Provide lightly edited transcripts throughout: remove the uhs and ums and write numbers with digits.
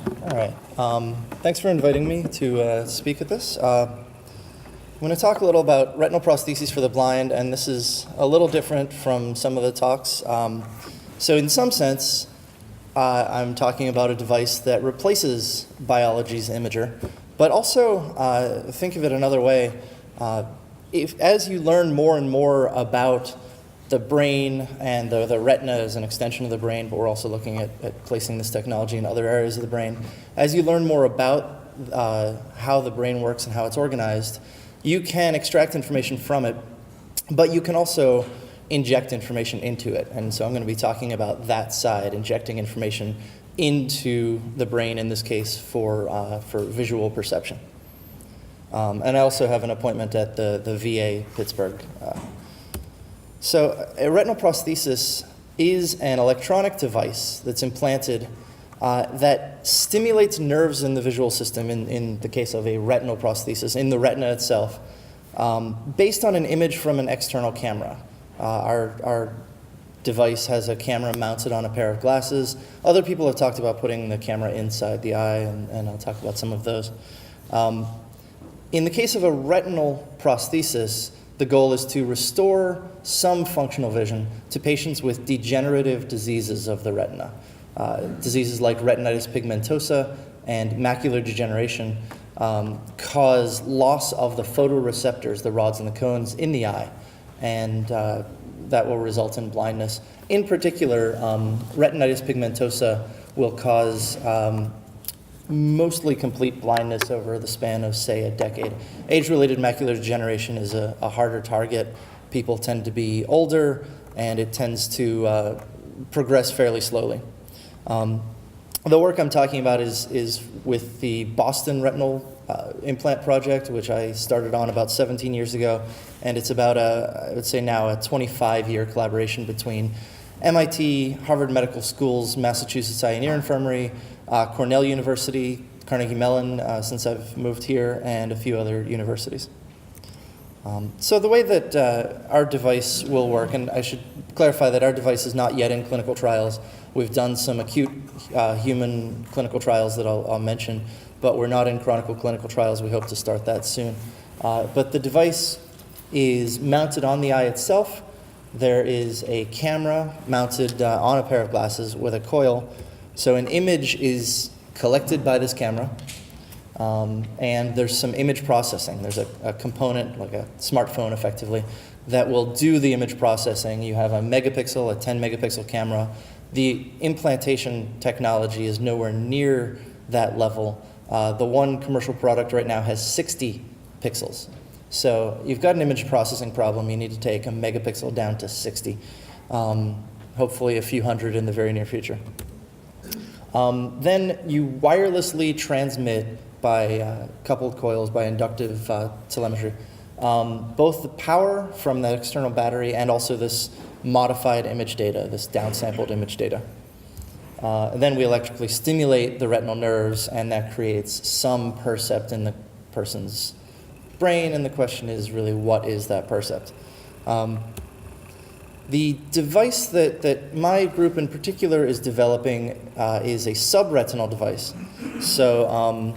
All right. Thanks for inviting me to speak at this. I'm going to talk a little about retinal prostheses for the blind, and this is a little different from some of the talks. So in some sense, I'm talking about a device that replaces biology's imager, but also think of it another way. As you learn more and more about the brain and the retina is an extension of the brain, but we're also looking at placing this technology in other areas of the brain. As you learn more about how the brain works and how it's organized, you can extract information from it, but you can also inject information into it. And so I'm going to be talking about that side, injecting information into the brain, in this case, for visual perception. And I also have an appointment at the VA Pittsburgh. So a retinal prosthesis is an electronic device that's implanted that stimulates nerves in the visual system, in the case of a retinal prosthesis, in the retina itself, based on an image from an external camera. Our device has a camera mounted on a pair of glasses. Other people have talked about putting the camera inside the eye, and I'll talk about some of those. In the case of a retinal prosthesis, the goal is to restore some functional vision to patients with degenerative diseases of the retina. Diseases like retinitis pigmentosa and macular degeneration cause loss of the photoreceptors, the rods and the cones in the eye, and that will result in blindness. In particular, retinitis pigmentosa will cause mostly complete blindness over the span of, say, a decade. Age-related macular degeneration is a harder target. People tend to be older, and it tends to progress fairly slowly. The work I'm talking about is with the Boston Retinal Implant Project, which I started on about 17 years ago, and it's about I would say now, a 25-year collaboration between MIT, Harvard Medical School's Massachusetts Eye and Ear Infirmary, Cornell University, Carnegie Mellon, since I've moved here, and a few other universities. So the way that our device will work, and I should clarify that our device is not yet in clinical trials. We've done some acute human clinical trials that I'll mention, but we're not in chronic clinical trials. We hope to start that soon. But the device is mounted on the eye itself. There is a camera mounted on a pair of glasses with a coil. So an image is collected by this camera, and there's some image processing. There's a component, like a smartphone effectively, that will do the image processing. You have a megapixel, a 10 megapixel camera. The implantation technology is nowhere near that level. The one commercial product right now has 60 pixels. So you've got an image processing problem. You need to take a megapixel down to 60, hopefully a few hundred in the very near future. Then you wirelessly transmit by coupled coils, by inductive telemetry, both the power from the external battery and also this modified image data, this downsampled image data. Then we electrically stimulate the retinal nerves, and that creates some percept in the person's brain, and the question is really, what is that percept? The device that my group in particular is developing is a subretinal device. So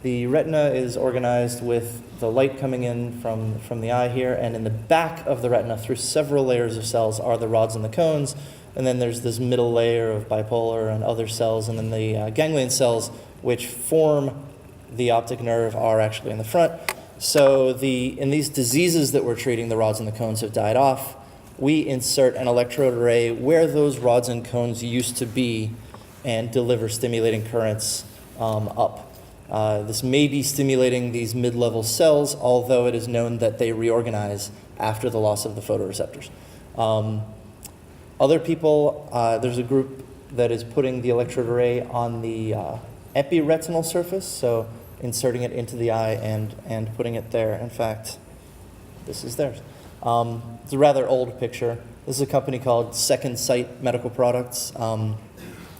the retina is organized with the light coming in from the eye here, and in the back of the retina, through several layers of cells, are the rods and the cones, and then there's this middle layer of bipolar and other cells, and then the ganglion cells, which form the optic nerve, are actually in the front. So in these diseases that we're treating, the rods and the cones have died off. We insert an electrode array where those rods and cones used to be and deliver stimulating currents up. This may be stimulating these mid-level cells, although it is known that they reorganize after the loss of the photoreceptors. Other people, there's a group that is putting the electrode array on the epiretinal surface, so inserting it into the eye and putting it there. In fact, this is theirs. It's a rather old picture. This is a company called Second Sight Medical Products.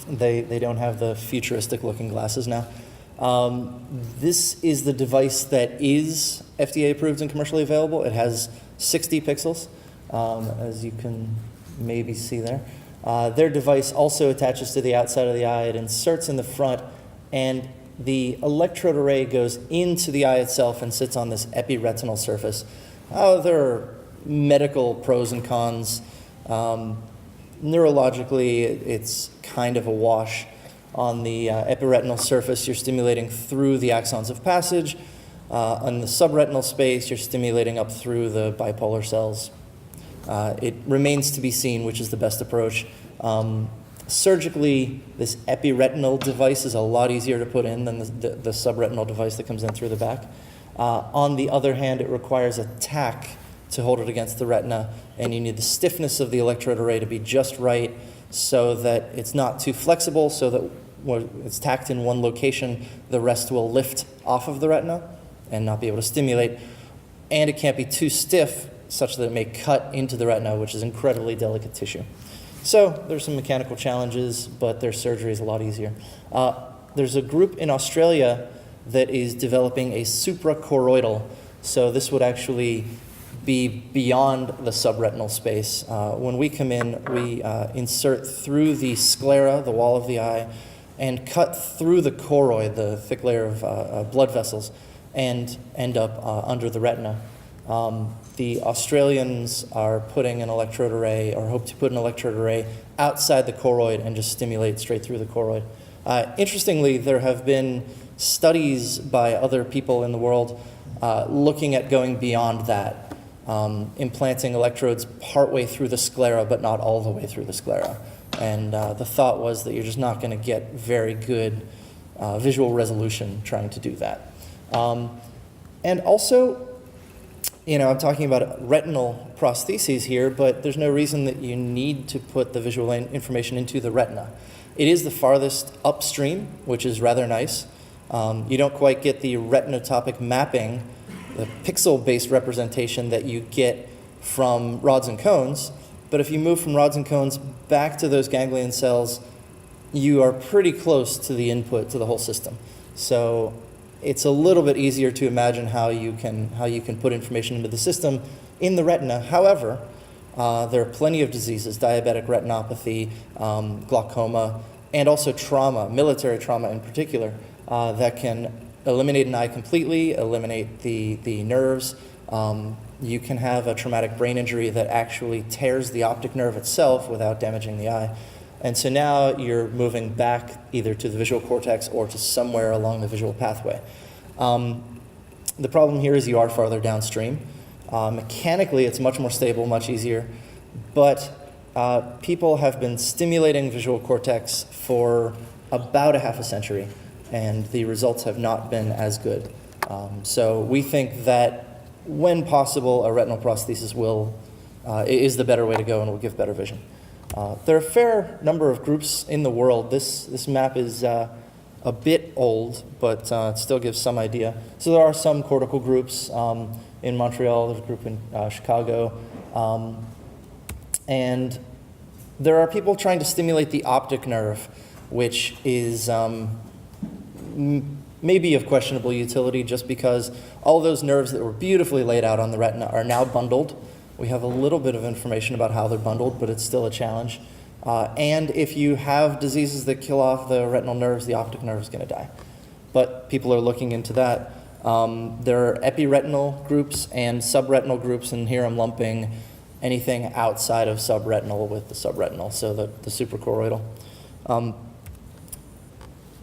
They don't have the futuristic looking glasses now. This is the device that is FDA approved and commercially available. It has 60 pixels, as you can maybe see there. Their device also attaches to the outside of the eye. It inserts in the front, and the electrode array goes into the eye itself and sits on this epiretinal surface. There are medical pros and cons. Neurologically, it's kind of a wash. On the epiretinal surface, you're stimulating through the axons of passage. On the subretinal space, you're stimulating up through the bipolar cells. It remains to be seen which is the best approach. Surgically, this epiretinal device is a lot easier to put in than the subretinal device that comes in through the back. On the other hand, it requires a tack to hold it against the retina, and you need the stiffness of the electrode array to be just right so that it's not too flexible, so that when it's tacked in one location, the rest will lift off of the retina and not be able to stimulate. And it can't be too stiff such that it may cut into the retina, which is incredibly delicate tissue. So there's some mechanical challenges, but their surgery is a lot easier. There's a group in Australia that is developing a suprachoroidal. So this would actually be beyond the subretinal space. When we come in, we insert through the sclera, the wall of the eye, and cut through the choroid, the thick layer of blood vessels, and end up under the retina. The Australians are putting an electrode array, or hope to put an electrode array, outside the choroid and just stimulate straight through the choroid. Interestingly, there have been studies by other people in the world looking at going beyond that, implanting electrodes partway through the sclera, but not all the way through the sclera. And the thought was that you're just not going to get very good visual resolution trying to do that. And also, I'm talking about retinal prostheses here, but there's no reason that you need to put the visual information into the retina. It is the farthest upstream, which is rather nice. You don't quite get the retinotopic mapping, the pixel-based representation that you get from rods and cones, but if you move from rods and cones back to those ganglion cells, you are pretty close to the input to the whole system. So it's a little bit easier to imagine how you can put information into the system in the retina. However, there are plenty of diseases, diabetic retinopathy, glaucoma, and also trauma, military trauma in particular, that can eliminate an eye completely, eliminate the nerves. You can have a traumatic brain injury that actually tears the optic nerve itself without damaging the eye. And so now you're moving back either to the visual cortex or to somewhere along the visual pathway. The problem here is you are farther downstream. Mechanically, it's much more stable, much easier, but people have been stimulating visual cortex for about a half a century, and the results have not been as good. So we think that when possible, a retinal prosthesis is the better way to go and will give better vision. There are a fair number of groups in the world. This map is a bit old, but it still gives some idea. So there are some cortical groups in Montreal, there's a group in Chicago, and there are people trying to stimulate the optic nerve, which is maybe of questionable utility just because all those nerves that were beautifully laid out on the retina are now bundled. We have a little bit of information about how they're bundled, but it's still a challenge. And if you have diseases that kill off the retinal nerves, the optic nerve is going to die. But people are looking into that. There are epiretinal groups and subretinal groups, and here I'm lumping anything outside of subretinal with the subretinal, so the suprachoroidal.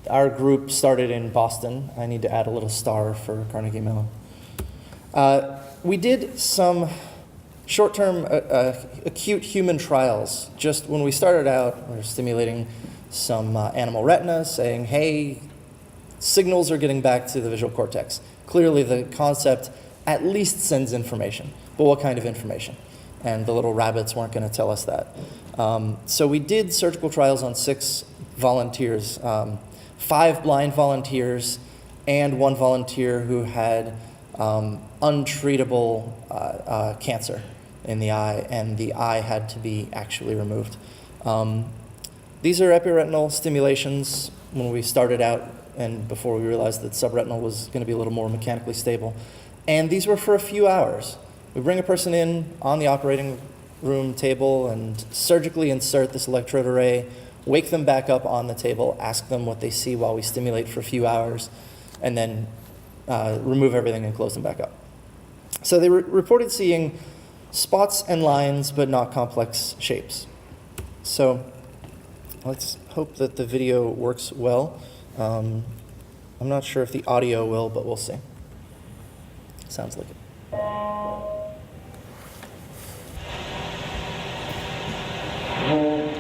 Our group started in Boston. I need to add a little star for Carnegie Mellon. We did some short-term acute human trials. Just when we started out, we were stimulating some animal retinas, saying, hey, signals are getting back to the visual cortex. Clearly the concept at least sends information, but what kind of information? And the little rabbits weren't going to tell us that. So we did surgical trials on 6 volunteers, 5 blind volunteers, and 1 volunteer who had untreatable cancer in the eye, and the eye had to be actually removed. These are epiretinal stimulations when we started out and before we realized that subretinal was going to be a little more mechanically stable. And these were for a few hours. We bring a person in on the operating room table and surgically insert this electrode array, wake them back up on the table, ask them what they see while we stimulate for a few hours, and then remove everything and close them back up. So they reported seeing spots and lines, but not complex shapes. So let's hope that the video works well. I'm not sure if the audio will, but we'll see. Sounds like it.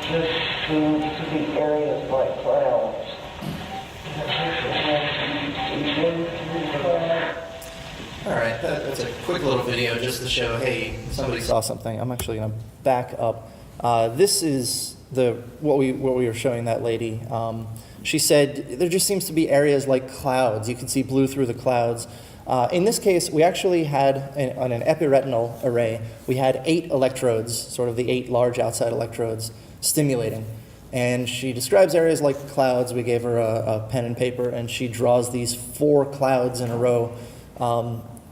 Just seems to be areas like clouds. All right, that's a quick little video just to show, hey, somebody saw something. I'm actually going to back up. This is what we were showing that lady. She said there just seems to be areas like clouds. You can see blue through the clouds. In this case, we actually had, on an epiretinal array, we had 8 electrodes, sort of the 8 large outside electrodes, stimulating. And she describes areas like clouds. We gave her a pen and paper, and she draws these 4 clouds in a row.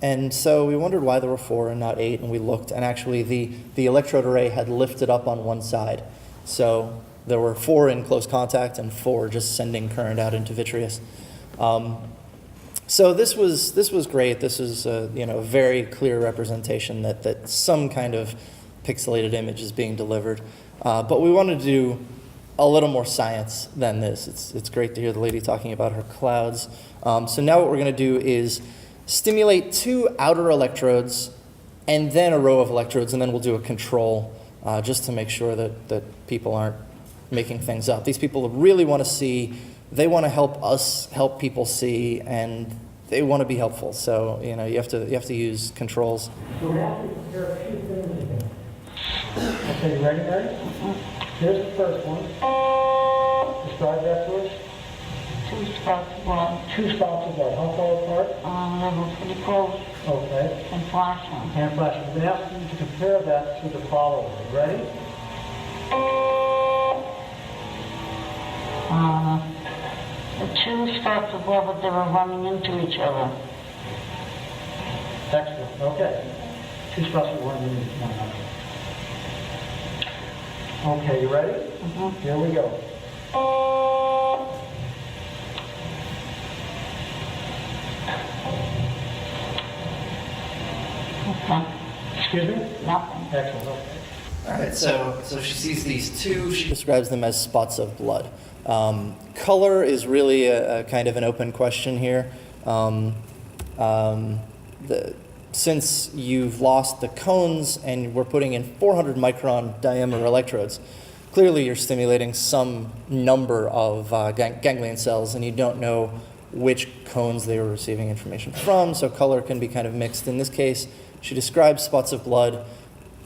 And so we wondered why there were 4 and not 8, and we looked, and actually the electrode array had lifted up on one side. So there were 4 in close contact and 4 just sending current out into vitreous. So this was great. This is a very clear representation that some kind of pixelated image is being delivered. But we wanted to do a little more science than this. It's great to hear the lady talking about her clouds. So now what we're going to do is stimulate 2 outer electrodes and then a row of electrodes, and then we'll do a control just to make sure that people aren't making things up. These people really want to see. They want to help us help people see, and they want to be helpful. So you have to use controls. So we have to compare a few things again. Okay, you ready, Mary? Here's the first one. Describe that to us. 2 spots of blood. 2 spots of blood. How far apart? They were pretty close Okay. and flashing. And flash. We ask you to compare that to the following. Ready? The 2 spots of blood, but they were running into each other. Excellent. Okay. 2 spots of blood in one another. Okay, you ready? Here we go. Okay. Excuse me? Nothing. Excellent. Okay. All right, so she sees these 2. She describes them as spots of blood. Color is really a kind of an open question here. Since you've lost the cones and we're putting in 400 micron diameter electrodes, clearly you're stimulating some number of ganglion cells, and you don't know which cones they were receiving information from, so color can be kind of mixed. In this case, she describes spots of blood,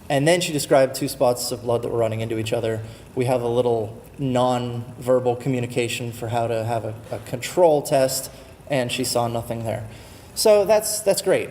and then she described 2 spots of blood that were running into each other. We have a little non-verbal communication for how to have a control test, and she saw nothing there. So that's great.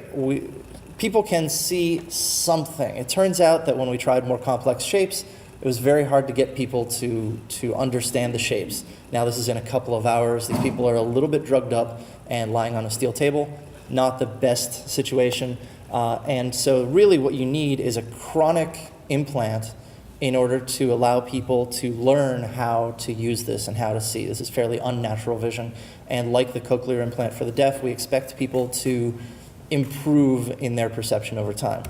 People can see something. It turns out that when we tried more complex shapes, it was very hard to get people to understand the shapes. Now this is in a couple of hours. These people are a little bit drugged up and lying on a steel table. Not the best situation. And so really what you need is a chronic implant in order to allow people to learn how to use this and how to see. This is fairly unnatural vision. And like the cochlear implant for the deaf, we expect people to improve in their perception over time.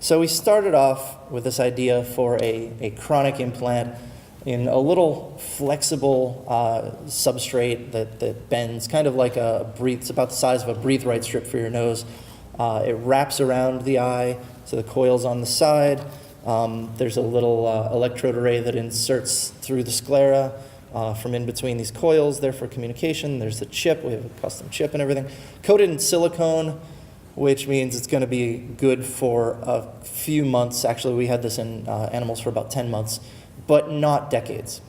So we started off with this idea for a chronic implant in a little flexible substrate that bends, kind of like it's about the size of a breathe right strip for your nose. It wraps around the eye, so the coil's on the side. There's a little electrode array that inserts through the sclera from in between these coils, there for communication. There's the chip. We have a custom chip and everything. Coated in silicone, which means it's going to be good for a few months. Actually, we had this in animals for about 10 months, but not decades.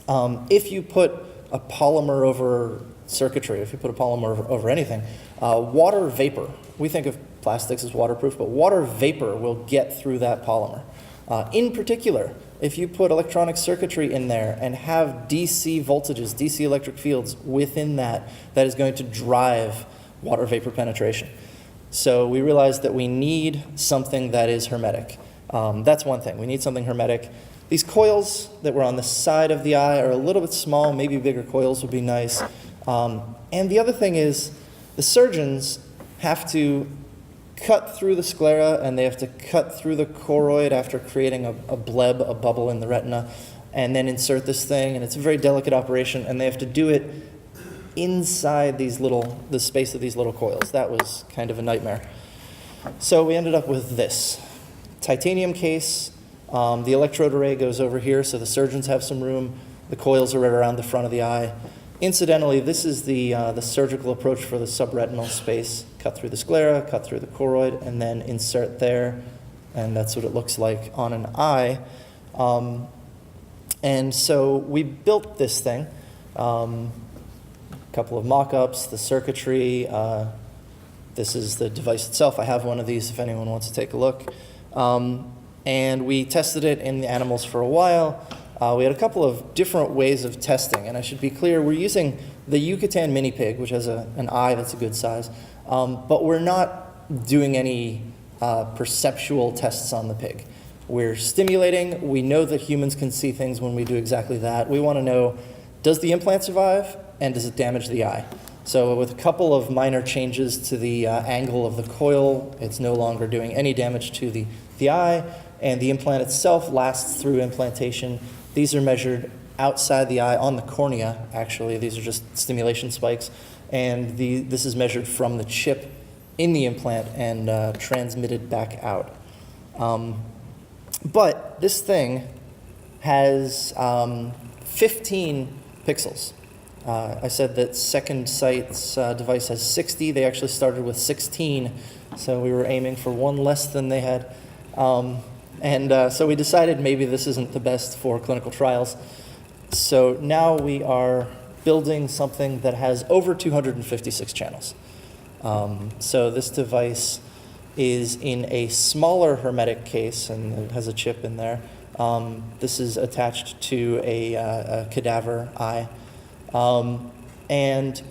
If you put a polymer over circuitry, if you put a polymer over anything, water vapor, we think of plastics as waterproof, but water vapor will get through that polymer. In particular, if you put electronic circuitry in there and have DC voltages, DC electric fields within that is going to drive water vapor penetration. So we realized that we need something that is hermetic. That's one thing. We need something hermetic. These coils that were on the side of the eye are a little bit small. Maybe bigger coils would be nice. And the other thing is the surgeons have to cut through the sclera, and they have to cut through the choroid after creating a bleb, a bubble in the retina, and then insert this thing. And it's a very delicate operation, and they have to do it inside the space of these little coils. That was kind of a nightmare. So we ended up with this titanium case. The electrode array goes over here, so the surgeons have some room. The coils are right around the front of the eye. Incidentally, this is the surgical approach for the subretinal space. Cut through the sclera, cut through the choroid, and then insert there. And that's what it looks like on an eye. And so we built this thing. A couple of mock-ups, the circuitry. This is the device itself. I have one of these if anyone wants to take a look. And we tested it in the animals for a while. We had a couple of different ways of testing, and I should be clear, we're using the Yucatan mini pig, which has an eye that's a good size, but we're not doing any perceptual tests on the pig. We're stimulating. We know that humans can see things when we do exactly that. We want to know, does the implant survive, and does it damage the eye? So with a couple of minor changes to the angle of the coil, it's no longer doing any damage to the eye, and the implant itself lasts through implantation. These are measured outside the eye, on the cornea, actually. These are just stimulation spikes. And this is measured from the chip in the implant and transmitted back out. But this thing has 15 pixels. I said that Second Sight's device has 60. They actually started with 16, so we were aiming for one less than they had. So we decided maybe this isn't the best for clinical trials. So now we are building something that has over 256 channels. So this device is in a smaller hermetic case, and it has a chip in there. This is attached to a cadaver eye. And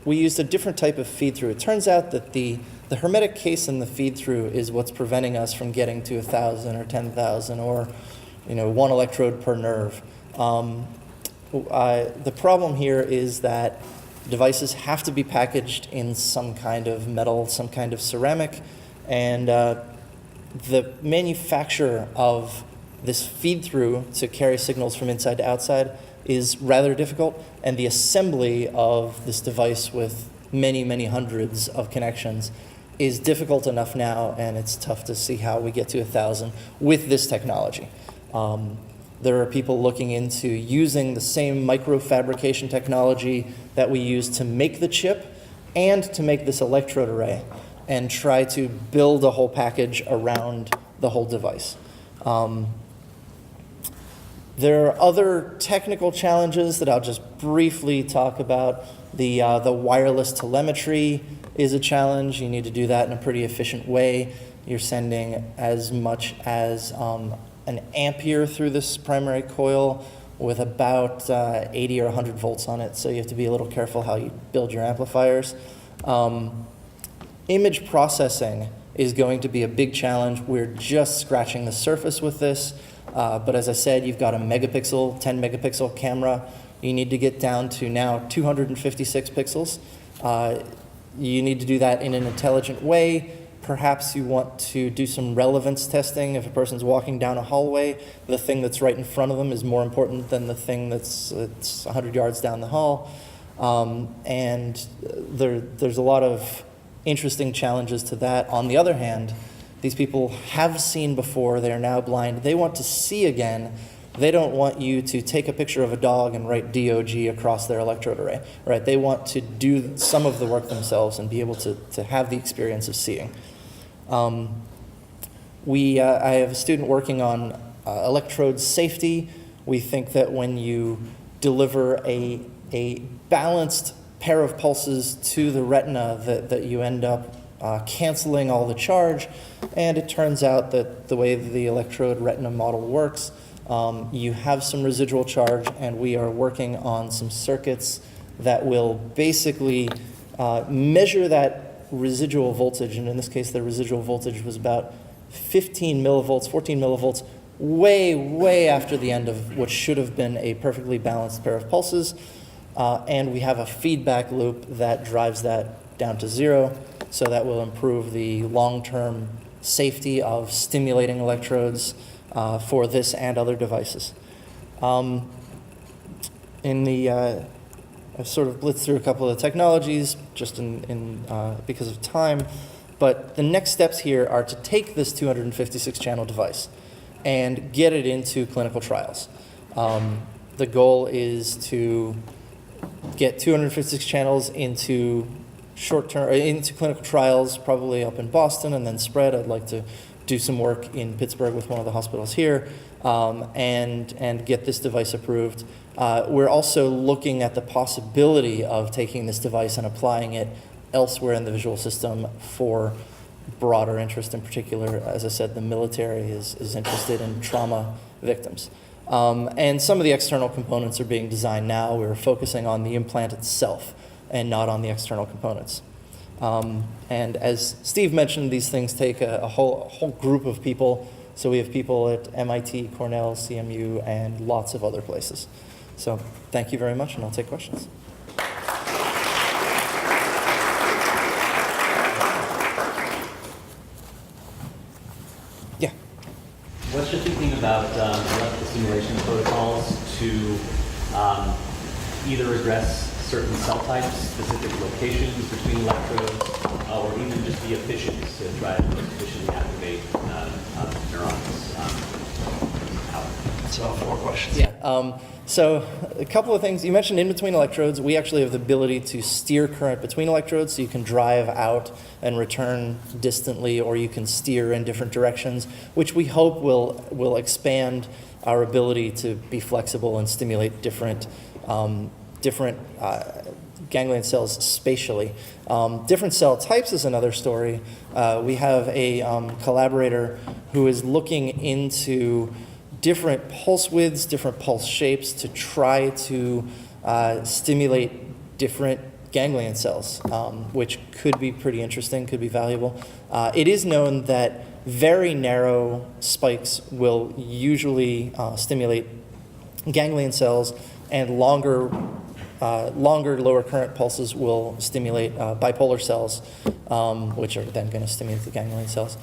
we used a different type of feed-through. It turns out that the hermetic case and the feed-through is what's preventing us from getting to 1,000 or 10,000 or, one electrode per nerve. The problem here is that devices have to be packaged in some kind of metal, some kind of ceramic, and the manufacture of this feed-through to carry signals from inside to outside is rather difficult, and the assembly of this device with many, many hundreds of connections is difficult enough now, and it's tough to see how we get to 1,000 with this technology. There are people looking into using the same microfabrication technology that we use to make the chip and to make this electrode array, and try to build a whole package around the whole device. There are other technical challenges that I'll just briefly talk about. The wireless telemetry is a challenge. You need to do that in a pretty efficient way. You're sending as much as an ampere through this primary coil with about 80 or 100 volts on it, so you have to be a little careful how you build your amplifiers. Image processing is going to be a big challenge. We're just scratching the surface with this. But as I said, you've got a megapixel, 10 megapixel camera. You need to get down to now 256 pixels. You need to do that in an intelligent way. Perhaps you want to do some relevance testing. If a person's walking down a hallway, the thing that's right in front of them is more important than the thing that's 100 yards down the hall. And there's a lot of interesting challenges to that. On the other hand, these people have seen before, they are now blind. They want to see again. They don't want you to take a picture of a dog and write DOG across their electrode array, right? They want to do some of the work themselves and be able to have the experience of seeing. I have a student working on electrode safety. We think that when you deliver a balanced pair of pulses to the retina, that you end up canceling all the charge, and it turns out that the way the electrode retina model works, you have some residual charge, and we are working on some circuits that will basically measure that residual voltage, and in this case the residual voltage was about 15 millivolts, 14 millivolts, way after the end of what should have been a perfectly balanced pair of pulses. And we have a feedback loop that drives that down to 0, so that will improve the long-term safety of stimulating electrodes for this and other devices. I've sort of blitzed through a couple of the technologies just because of time, but the next steps here are to take this 256-channel device and get it into clinical trials. The goal is to get 256 channels into into clinical trials, probably up in Boston, and then spread. I'd like to do some work in Pittsburgh with one of the hospitals here, and get this device approved. We're also looking at the possibility of taking this device and applying it elsewhere in the visual system for broader interest. In particular, as I said, the military is interested in trauma victims. And some of the external components are being designed now. We're focusing on the implant itself and not on the external components. And as Steve mentioned, these things take a whole group of people. So we have people at MIT, Cornell, CMU, and lots of other places. So thank you very much, and I'll take questions. Yeah. What's your thinking about electrical stimulation protocols to either address certain cell types, specific locations between electrodes, or even just be efficient to try to most efficiently activate neurons? So 4 questions. Yeah. So a couple of things. You mentioned in between electrodes. We actually have the ability to steer current between electrodes, so you can drive out and return distantly, or you can steer in different directions, which we hope will expand our ability to be flexible and stimulate different ganglion cells spatially. Different cell types is another story. We have a collaborator who is looking into different pulse widths, different pulse shapes to try to stimulate different ganglion cells, which could be pretty interesting, could be valuable. It is known that very narrow spikes will usually stimulate ganglion cells, and longer lower current pulses will stimulate bipolar cells, which are then going to stimulate the ganglion cells.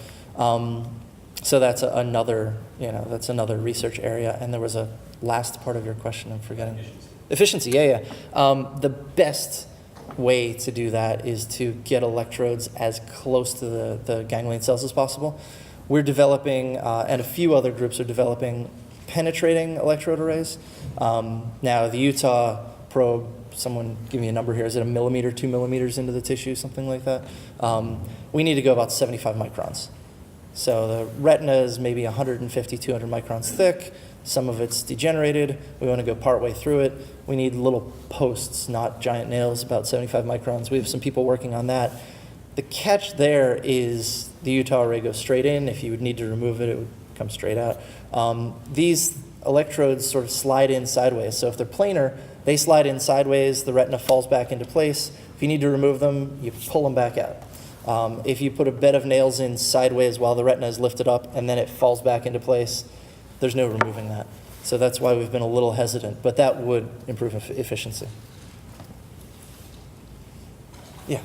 So that's another research area. And there was a last part of your question I'm forgetting. Efficiency, yeah. The best way to do that is to get electrodes as close to the ganglion cells as possible. We're developing, and a few other groups are developing, penetrating electrode arrays. Now, the Utah probe, someone give me a number here, is it 1 millimeter, 2 millimeters into the tissue, something like that? We need to go about 75 microns. So the retina is maybe 150, 200 microns thick. Some of it's degenerated. We want to go partway through it. We need little posts, not giant nails, about 75 microns. We have some people working on that. The catch there is the Utah array goes straight in. If you would need to remove it, it would come straight out. These electrodes sort of slide in sideways. So if they're planar, they slide in sideways. The retina falls back into place. If you need to remove them, you pull them back out. If you put a bed of nails in sideways while the retina is lifted up and then it falls back into place, there's no removing that. So that's why we've been a little hesitant, but that would improve efficiency. Yeah.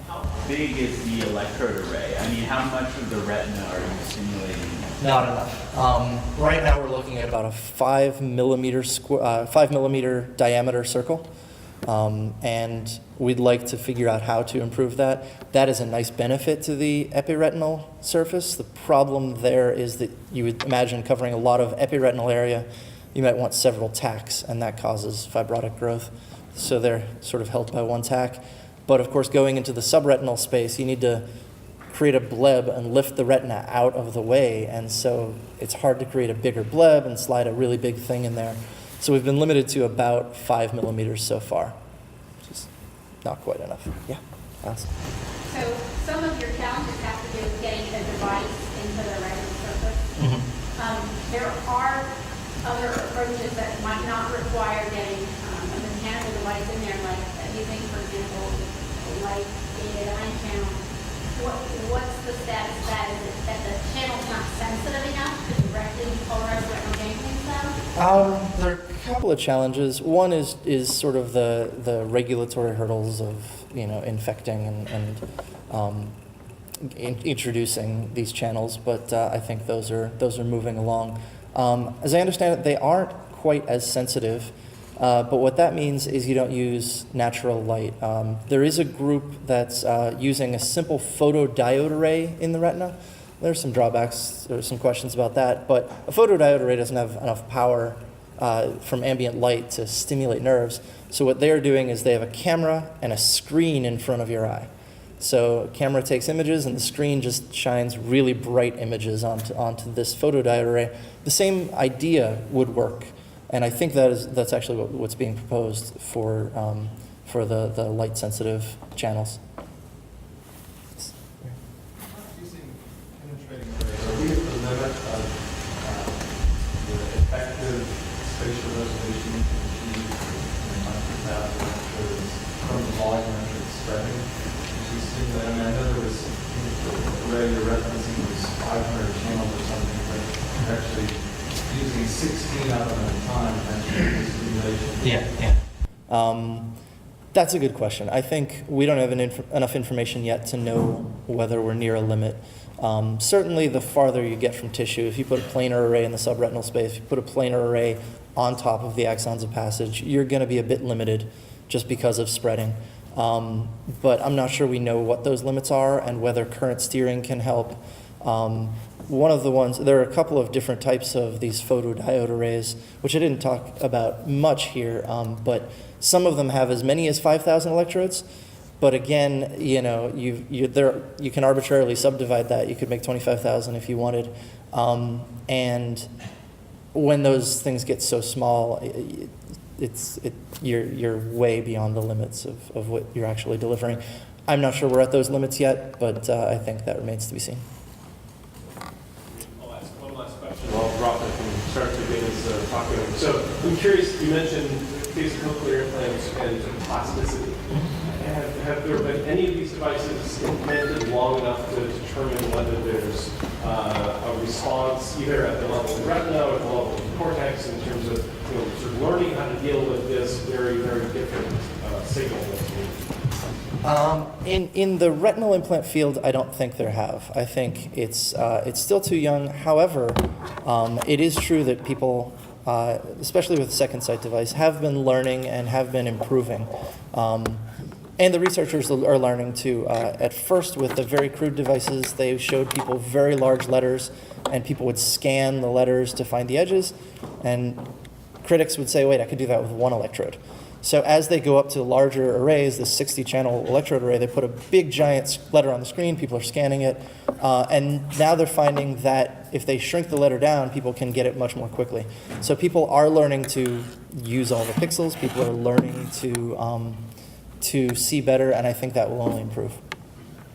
How big is the electrode array? I mean, how much of the retina are you simulating? Not enough. Right now we're looking at about a 5 millimeter diameter circle. And we'd like to figure out how to improve that. That is a nice benefit to the epiretinal surface. The problem there is that you would imagine covering a lot of epiretinal area, you might want several tacks, and that causes fibrotic growth. So they're sort of held by one tack. But of course, going into the subretinal space, you need to create a bleb and lift the retina out of the way. And so it's hard to create a bigger bleb and slide a really big thing in there. So we've been limited to about 5 millimeters so far, which is not quite enough. Yeah, awesome. So some of your challenges have to do with getting the device into the retinal surface. Mm-hmm. There are other approaches that might not require getting a mechanical device in there, like using, for example, a light-gated ion channel What's the status of that? Is it that the channel's not sensitive enough to directly polarize retinal ganglion cells? There are a couple of challenges. One is sort of the regulatory hurdles of infecting and introducing these channels, but I think those are moving along. As I understand it, they aren't quite as sensitive, but what that means is you don't use natural light. There is a group that's using a simple photodiode array in the retina. There's some drawbacks, there's some questions about that, but a photodiode array doesn't have enough power from ambient light to stimulate nerves. So what they're doing is they have a camera and a screen in front of your eye. So a camera takes images and the screen just shines really bright images onto this photodiode array. The same idea would work, and I think that's actually what's being proposed for the light-sensitive channels. Using penetrating arrays, are we at the limit of the effective spatial resolution you can achieve in 100,000 measures from the volume measured spreading? You see that, I mean, I know there was, the array you're referencing was 500 channels or something, but you're actually using 16 of them at a time, and that's stimulation. Yeah. That's a good question. I think we don't have enough information yet to know whether we're near a limit. Certainly, the farther you get from tissue, if you put a planar array in the subretinal space, if you put a planar array on top of the axons of passage, you're going to be a bit limited just because of spreading. But I'm not sure we know what those limits are and whether current steering can help. One of the ones, there are a couple of different types of these photodiode arrays, which I didn't talk about much here, but some of them have as many as 5,000 electrodes. But again, you can arbitrarily subdivide that. You could make 25,000 if you wanted. And when those things get so small, you're way beyond the limits of what you're actually delivering. I'm not sure we're at those limits yet, but I think that remains to be seen. I'll ask one last question while Rafa can start to get his talk going. So I'm curious, you mentioned cochlear implants and plasticity. Have there been any of these devices implanted long enough to determine whether there's a response either at the level of the retina or at the level of the cortex in terms of sort of learning how to deal with this very, very different signal that's being In the retinal implant field, I don't think there have. I think it's still too young. However, it is true that people, especially with the second sight device, have been learning and have been improving. And the researchers are learning too. At first, with the very crude devices, they showed people very large letters, and people would scan the letters to find the edges. And critics would say, wait, I could do that with one electrode. So as they go up to larger arrays, the 60-channel electrode array, they put a big giant letter on the screen, people are scanning it, and now they're finding that if they shrink the letter down, people can get it much more quickly. So people are learning to use all the pixels, people are learning to see better, and I think that will only improve.